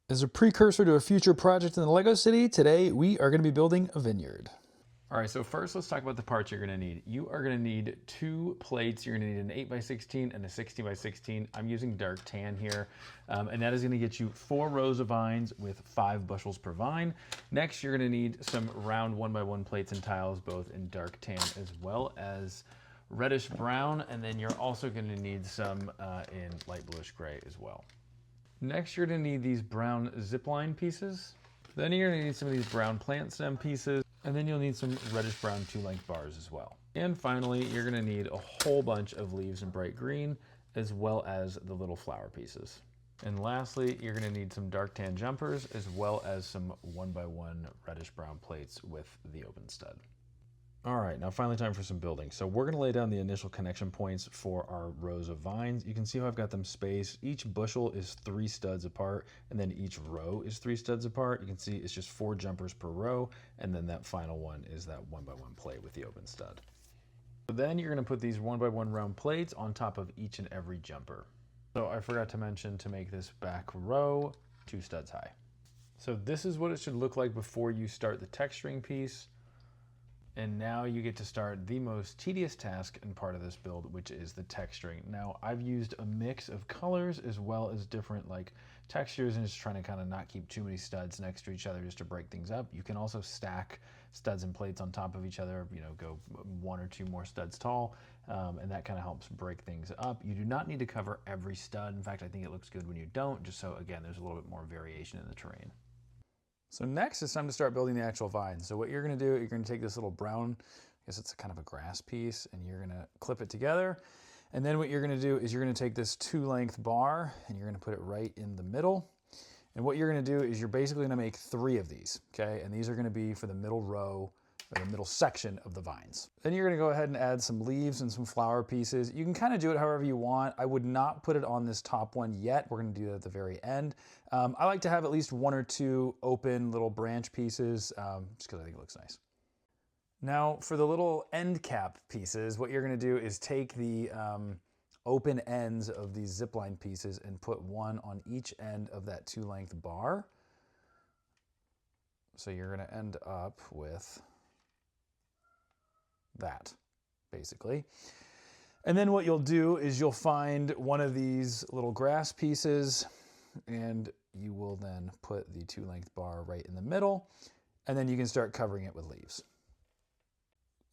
As a precursor to a future project in the Lego City, today we are going to be building a vineyard. All right, so first let's talk about the parts you're gonna need. You are gonna need 2 plates. You're gonna need an 8x16 and a 16x16. I'm using dark tan here, and that is gonna get you 4 rows of vines with 5 bushels per vine. Next, you're gonna need some round 1x1 plates and tiles, both in dark tan as well as reddish brown, and then you're also gonna need some in light bluish gray as well. Next, you're gonna need these brown zipline pieces. Then you're gonna need some of these brown plant stem pieces, and then you'll need some reddish brown 2-length bars as well. And finally, you're gonna need a whole bunch of leaves in bright green, as well as the little flower pieces. And lastly, you're gonna need some dark tan jumpers, as well as some 1x1 reddish brown plates with the open stud. All right, now finally time for some building. So we're gonna lay down the initial connection points for our rows of vines. You can see how I've got them spaced. Each bushel is 3 studs apart, and then each row is 3 studs apart. You can see it's just 4 jumpers per row, and then that final one is that 1x1 plate with the open stud. So then you're gonna put these 1x1 round plates on top of each and every jumper. So I forgot to mention to make this back row 2 studs high. So this is what it should look like before you start the texturing piece. And now you get to start the most tedious task and part of this build, which is the texturing. Now, I've used a mix of colors as well as different textures, and just trying to kind of not keep too many studs next to each other just to break things up. You can also stack studs and plates on top of each other, go 1 or 2 more studs tall, and that kind of helps break things up. You do not need to cover every stud. In fact, I think it looks good when you don't, just so, again, there's a little bit more variation in the terrain. So next it's time to start building the actual vines. So what you're gonna do, you're gonna take this little brown, I guess it's a kind of a grass piece, and you're gonna clip it together. And then what you're gonna do is you're gonna take this 2-length bar and you're gonna put it right in the middle. And what you're gonna do is you're basically gonna make 3 of these, okay? And these are gonna be for the middle row, or the middle section of the vines. Then you're gonna go ahead and add some leaves and some flower pieces. You can kind of do it however you want. I would not put it on this top one yet. We're gonna do that at the very end. I like to have at least 1 or 2 open little branch pieces, just because I think it looks nice. Now for the little end cap pieces, what you're gonna do is take the open ends of these zipline pieces and put 1 on each end of that 2-length bar. So you're gonna end up with that, basically. And then what you'll do is you'll find one of these little grass pieces, and you will then put the 2-length bar right in the middle, and then you can start covering it with leaves.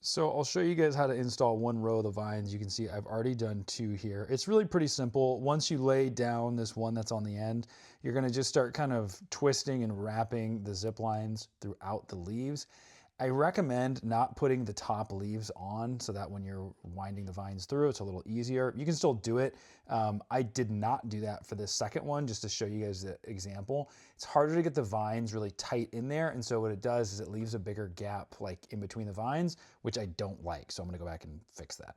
So I'll show you guys how to install 1 row of the vines. You can see I've already done 2 here. It's really pretty simple. Once you lay down this one that's on the end, you're gonna just start kind of twisting and wrapping the zip lines throughout the leaves. I recommend not putting the top leaves on so that when you're winding the vines through, it's a little easier. You can still do it. I did not do that for this second one, just to show you guys the example. It's harder to get the vines really tight in there, and so what it does is it leaves a bigger gap in between the vines, which I don't like, so I'm gonna go back and fix that.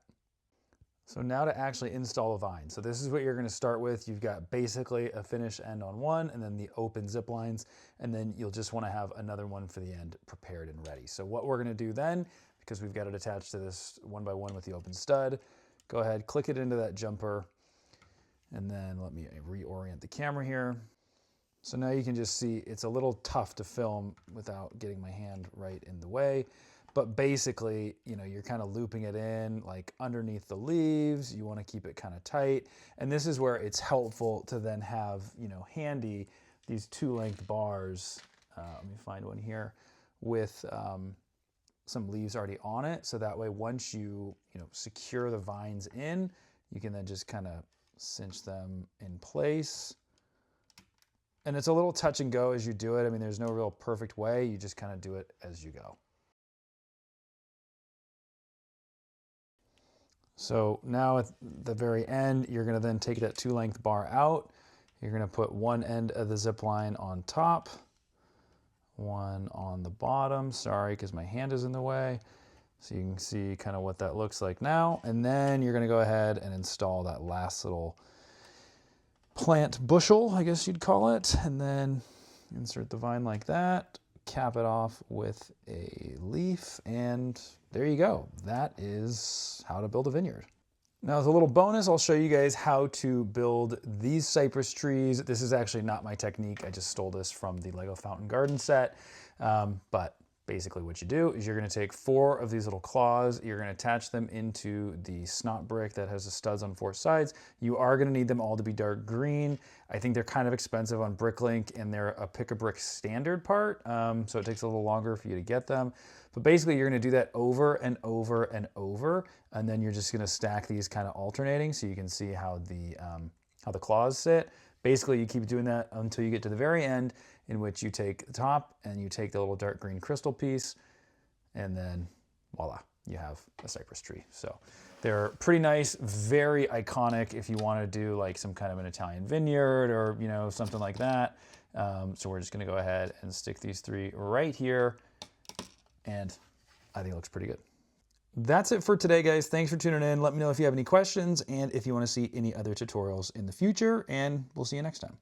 So now to actually install a vine. So this is what you're gonna start with. You've got basically a finished end on one, and then the open zip lines, and then you'll just wanna have another one for the end prepared and ready. So what we're gonna do then, because we've got it attached to this 1x1 with the open stud, go ahead, click it into that jumper, and then let me reorient the camera here. So now you can just see it's a little tough to film without getting my hand right in the way. But basically, you're kind of looping it in underneath the leaves. You want to keep it kind of tight. And this is where it's helpful to then have, handy these 2-length bars. Let me find one here with some leaves already on it. So that way, once you, secure the vines in, you can then just kind of cinch them in place. And it's a little touch and go as you do it. I mean, there's no real perfect way. You just kind of do it as you go. So now at the very end, you're gonna then take that 2-length bar out. You're gonna put 1 end of the zip line on top, 1 on the bottom. Sorry, because my hand is in the way. So you can see kind of what that looks like now. And then you're gonna go ahead and install that last little plant bushel, I guess you'd call it. And then insert the vine like that, cap it off with a leaf, and there you go. That is how to build a vineyard. Now, as a little bonus, I'll show you guys how to build these cypress trees. This is actually not my technique. I just stole this from the Lego Fountain Garden set. But basically what you do is you're gonna take 4 of these little claws, you're gonna attach them into the snot brick that has the studs on 4 sides. You are gonna need them all to be dark green. I think they're kind of expensive on Bricklink, and they're a pick-a-brick standard part, so it takes a little longer for you to get them. But basically you're gonna do that over and over and over, and then you're just gonna stack these kind of alternating so you can see how the claws sit. Basically, you keep doing that until you get to the very end, in which you take the top and you take the little dark green crystal piece, and then voila, you have a cypress tree. So they're pretty nice, very iconic if you want to do like some kind of an Italian vineyard or, you know, something like that. So we're just going to go ahead and stick these 3 right here, and I think it looks pretty good. That's it for today, guys. Thanks for tuning in. Let me know if you have any questions and if you want to see any other tutorials in the future, and we'll see you next time.